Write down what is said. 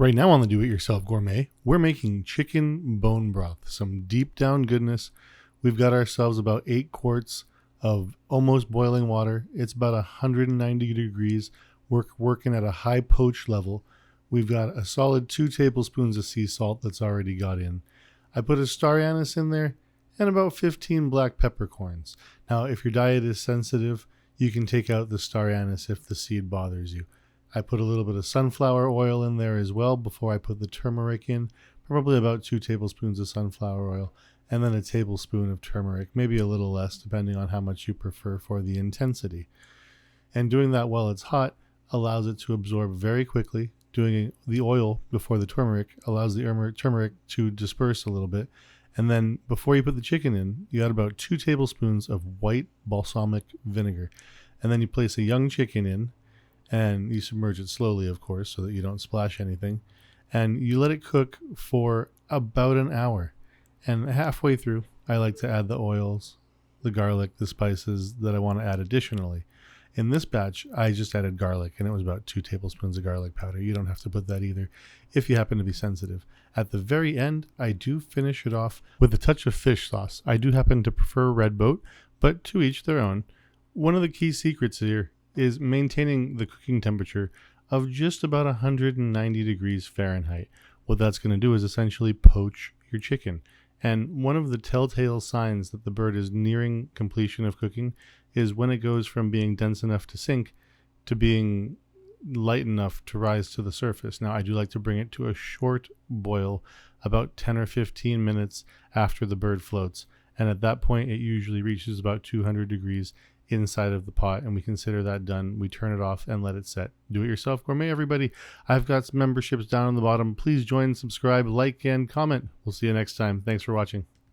Right now on the Do-It-Yourself Gourmet, we're making chicken bone broth, some deep down goodness. We've got ourselves about 8 quarts of almost boiling water. It's about 190 degrees. We're working at a high poach level. We've got a solid 2 tablespoons of sea salt that's already got in. I put a star anise in there and about 15 black peppercorns. Now, if your diet is sensitive, you can take out the star anise if the seed bothers you. I put a little bit of sunflower oil in there as well before I put the turmeric in, probably about 2 tablespoons of sunflower oil, and then a tablespoon of turmeric, maybe a little less depending on how much you prefer for the intensity. And doing that while it's hot allows it to absorb very quickly. Doing the oil before the turmeric allows the turmeric to disperse a little bit. And then before you put the chicken in, you add about 2 tablespoons of white balsamic vinegar. And then you place a young chicken in, and you submerge it slowly, of course, so that you don't splash anything. And you let it cook for about an hour. And halfway through, I like to add the oils, the garlic, the spices that I want to add additionally. In this batch, I just added garlic, and it was about 2 tablespoons of garlic powder. You don't have to put that either if you happen to be sensitive. At the very end, I do finish it off with a touch of fish sauce. I do happen to prefer red boat, but to each their own. One of the key secrets here is maintaining the cooking temperature of just about 190 degrees Fahrenheit. What that's going to do is essentially poach your chicken. And one of the telltale signs that the bird is nearing completion of cooking is when it goes from being dense enough to sink to being light enough to rise to the surface. Now, I do like to bring it to a short boil about 10 or 15 minutes after the bird floats. And at that point, it usually reaches about 200 degrees inside of the pot, and we consider that done. We turn it off and let it set. Do it yourself gourmet, everybody. I've got some memberships down on the bottom. Please join, subscribe, like, and comment. We'll see you next time. Thanks for watching.